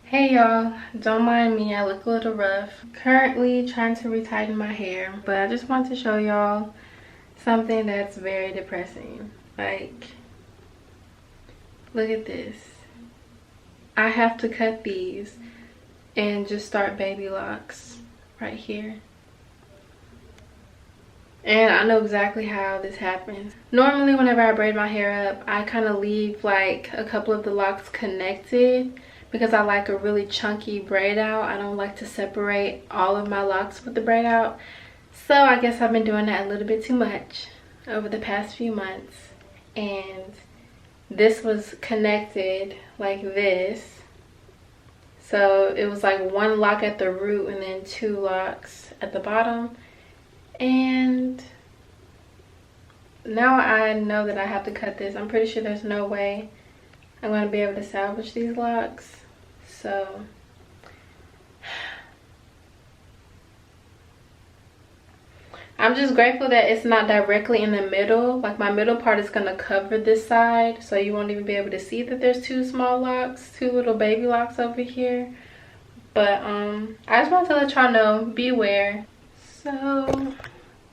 Hey y'all, don't mind me, I look a little rough. Currently trying to retighten my hair, but I just want to show y'all something that's very depressing. Like, look at this. I have to cut these and just start baby locks right here. And I know exactly how this happens. Normally whenever I braid my hair up, I kind of leave like a couple of the locks connected because I like a really chunky braid out. I don't like to separate all of my locks with the braid out. So I guess I've been doing that a little bit too much over the past few months. And this was connected like this. So it was like one lock at the root and then two locks at the bottom. And now I know that I have to cut this. I'm pretty sure there's no way I'm going to be able to salvage these locks. So I'm just grateful that it's not directly in the middle. Like my middle part is going to cover this side, so you won't even be able to see that there's two small locks, two little baby locks over here. But I just want to let y'all know, beware. So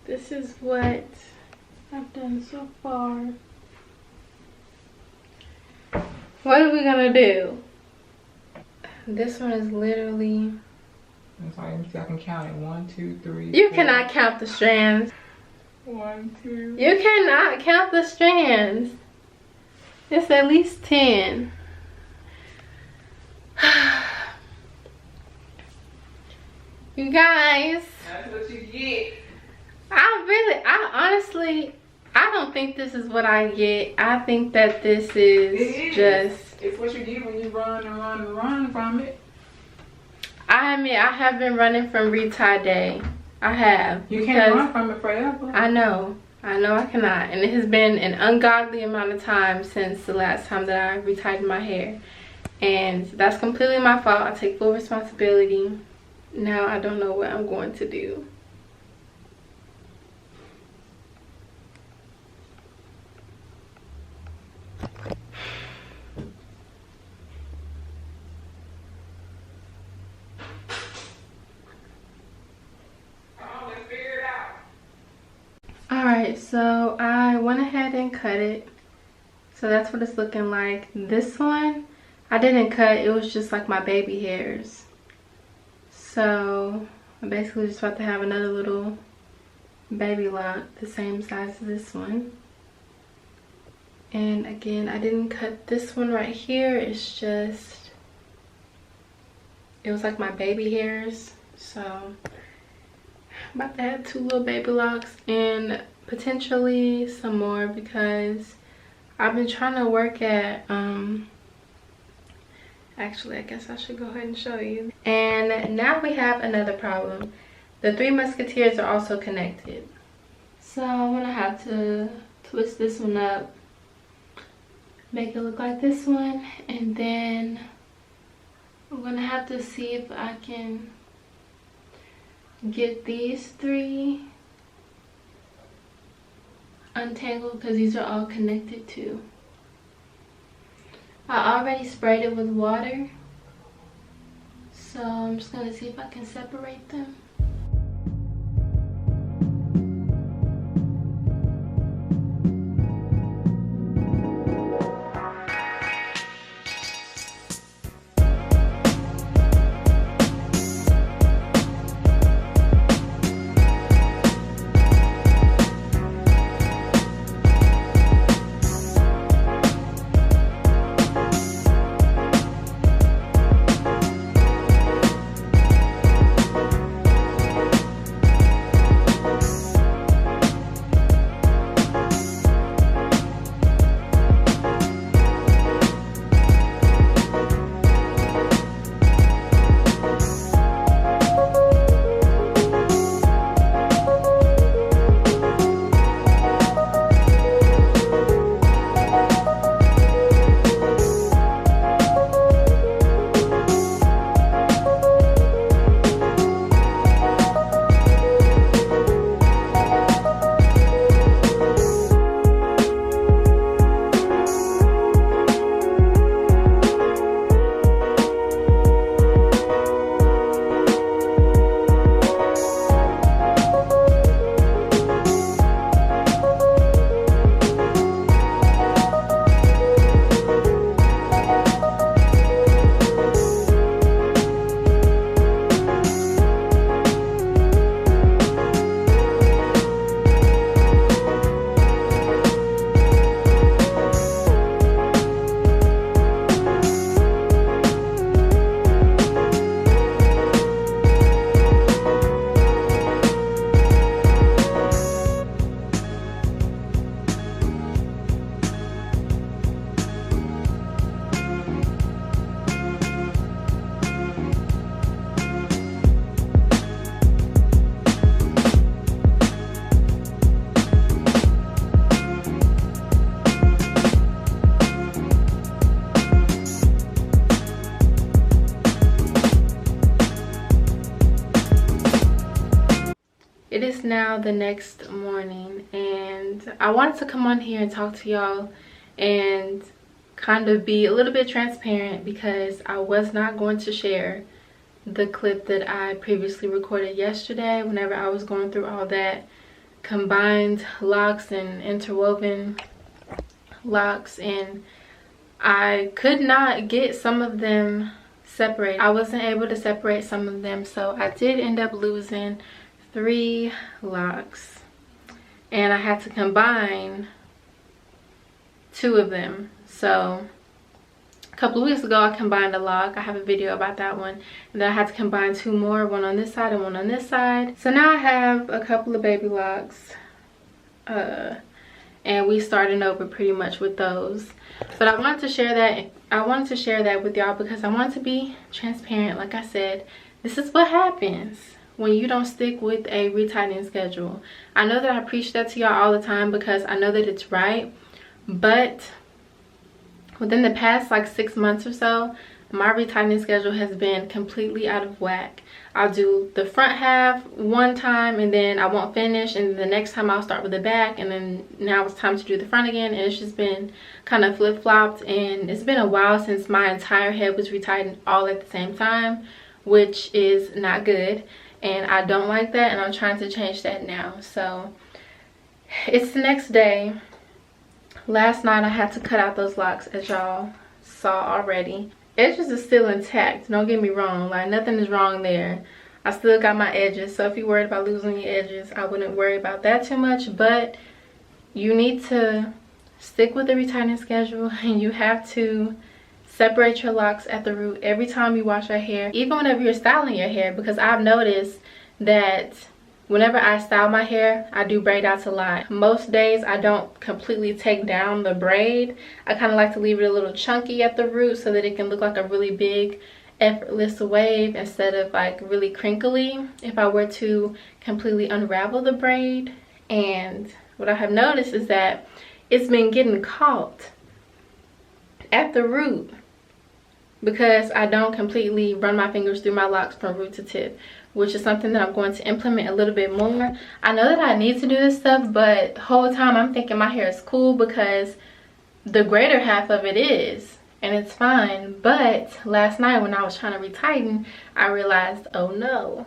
this is what I've done so far. What are we gonna do? This one is literally... I'm sorry, I can count it. 1, 2, 3. You cannot count the strands. 1, 2. You cannot count the strands. It's at least 10. You guys. That's what you get. I honestly, I don't think this is what I get. I think that this is just... It's what you get when you run and run and run from it. I admit, I have been running from retie day. I have. You can't run from it forever. I know I cannot. And it has been an ungodly amount of time since the last time that I retightened my hair. And that's completely my fault. I take full responsibility. Now I don't know what I'm going to do. Alright, so I went ahead and cut it. So that's what it's looking like. This one, I didn't cut. It was just like my baby hairs. So I'm basically just about to have another little baby lock the same size as this one. And again, I didn't cut this one right here. It's just, it was like my baby hairs. So I'm about to have two little baby locks and potentially some more because I've been trying to work at actually I guess I should go ahead and show you. And now we have another problem. The Three Musketeers are also connected. So I'm gonna have to twist this one up, make it look like this one, and then I'm gonna have to see if I can get these three untangled because these are all connected too. I already sprayed it with water, so I'm just gonna see if I can separate them. now the next morning, and I wanted to come on here and talk to y'all and kind of be a little bit transparent, because I was not going to share the clip that I previously recorded yesterday whenever I was going through all that combined locks and interwoven locks, and I could not get some of them separated. I wasn't able to separate some of them, so I did end up losing 3 locks, and I had to combine 2 of them. So a couple of weeks ago I combined a lock. I have a video about that one, and then I had to combine 2 more, one on this side and one on this side. So now I have a couple of baby locks, and we starting over pretty much with those. But I wanted to share that with y'all because I want to be transparent. Like I said, this is what happens when you don't stick with a retightening schedule. I know that I preach that to y'all all the time because I know that it's right, but within the past like 6 months or so, my retightening schedule has been completely out of whack. I'll do the front half one time and then I won't finish, and the next time I'll start with the back, and then now it's time to do the front again, and it's just been kind of flip-flopped. And it's been a while since my entire head was retightened all at the same time, which is not good, and I don't like that, and I'm trying to change that now. So it's the next day. Last night I had to cut out those locks, as y'all saw already. Edges are still intact, don't get me wrong, like nothing is wrong there. I still got my edges, so if you're worried about losing your edges, I wouldn't worry about that too much. But you need to stick with the retightening schedule, and you have to separate your locks at the root every time you wash your hair, even whenever you're styling your hair, because I've noticed that whenever I style my hair, I do braid outs a lot. Most days I don't completely take down the braid. I kind of like to leave it a little chunky at the root so that it can look like a really big effortless wave instead of like really crinkly if I were to completely unravel the braid. And what I have noticed is that it's been getting caught at the root because I don't completely run my fingers through my locks from root to tip, which is something that I'm going to implement a little bit more. I know that I need to do this stuff, but the whole time I'm thinking my hair is cool because the greater half of it is, and it's fine. But last night when I was trying to retighten, I realized, oh no,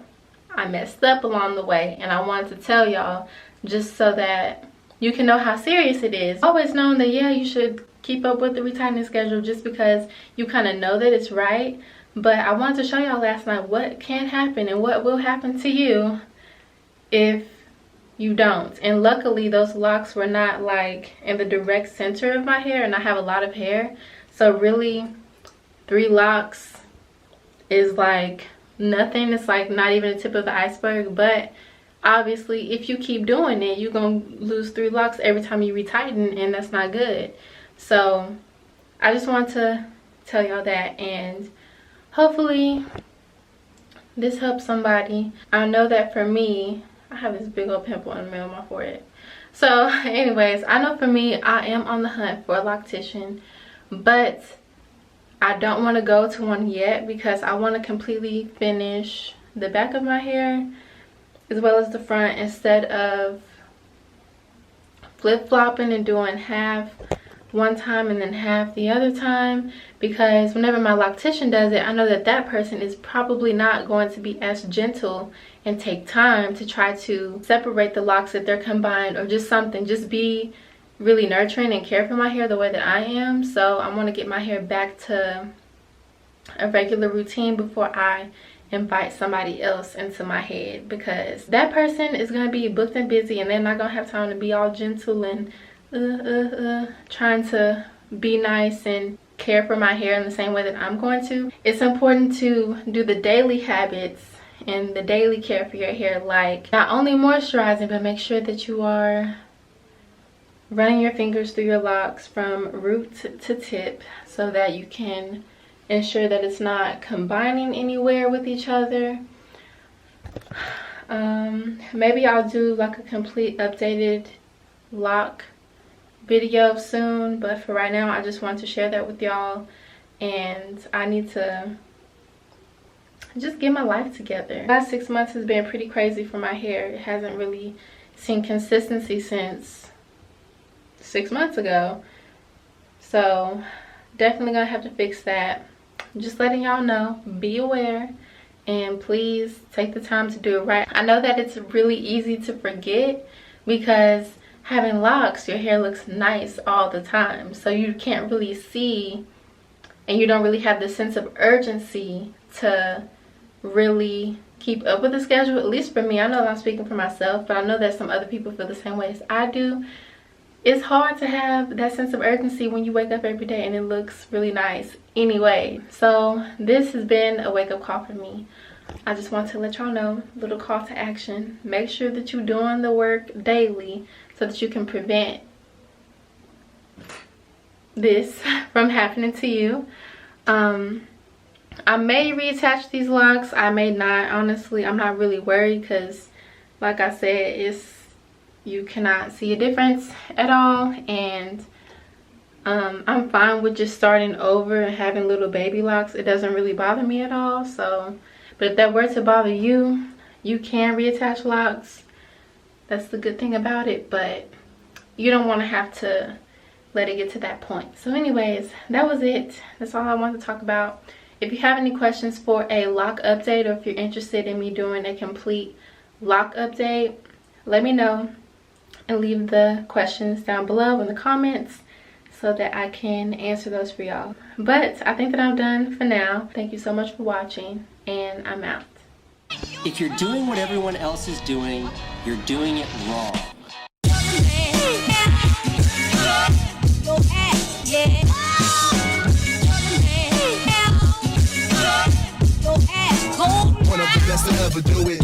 I messed up along the way, and I wanted to tell y'all just so that you can know how serious it is. I've always known that, yeah, you should keep up with the retightening schedule just because you kind of know that it's right. But I wanted to show y'all last night what can happen and what will happen to you if you don't. And luckily those locks were not like in the direct center of my hair, and I have a lot of hair. So really 3 locks is like nothing. It's like not even the tip of the iceberg. But obviously if you keep doing it, you're gonna lose 3 locks every time you retighten, and that's not good. So I just want to tell y'all that, and hopefully this helps somebody. I know that for me, I have this big old pimple in the middle of my forehead. So anyways, I know for me, I am on the hunt for a loctician, but I don't want to go to one yet because I want to completely finish the back of my hair as well as the front, instead of flip-flopping and doing half one time and then half the other time. Because whenever my loctician does it, I know that that person is probably not going to be as gentle and take time to try to separate the locks if they're combined, or just something, just be really nurturing and care for my hair the way that I am. So I want to get my hair back to a regular routine before I invite somebody else into my head, because that person is going to be booked and busy, and they're not going to have time to be all gentle and trying to be nice and care for my hair in the same way that I'm going to. It's important to do the daily habits and the daily care for your hair, like not only moisturizing, but make sure that you are running your fingers through your locks from root to tip so that you can ensure that it's not combining anywhere with each other. Maybe I'll do like a complete updated lock video soon, but for right now I just want to share that with y'all, and I need to just get my life together. The last 6 months has been pretty crazy for my hair. It hasn't really seen consistency since 6 months ago. So definitely gonna have to fix that. Just letting y'all know, be aware, and please take the time to do it right. I know that it's really easy to forget because having locks, your hair looks nice all the time, so you can't really see, and you don't really have the sense of urgency to really keep up with the schedule. At least for me, I know I'm speaking for myself, but I know that some other people feel the same way as I do. It's hard to have that sense of urgency when you wake up every day and it looks really nice anyway. So this has been a wake-up call for me. I just want to let y'all know, little call to action. Make sure that you're doing the work daily so that you can prevent this from happening to you. I may reattach these locks, I may not. Honestly, I'm not really worried because, like I said, you cannot see a difference at all, and I'm fine with just starting over and having little baby locks. It doesn't really bother me at all. So, but if that were to bother you, you can reattach locks. That's the good thing about it, but you don't want to have to let it get to that point. So anyways, that was it. That's all I wanted to talk about. If you have any questions for a lock update, or if you're interested in me doing a complete lock update, let me know and leave the questions down below in the comments so that I can answer those for y'all. But I think that I'm done for now. Thank you so much for watching, and I'm out. If you're doing what everyone else is doing, you're doing it wrong. One of the best to ever do it.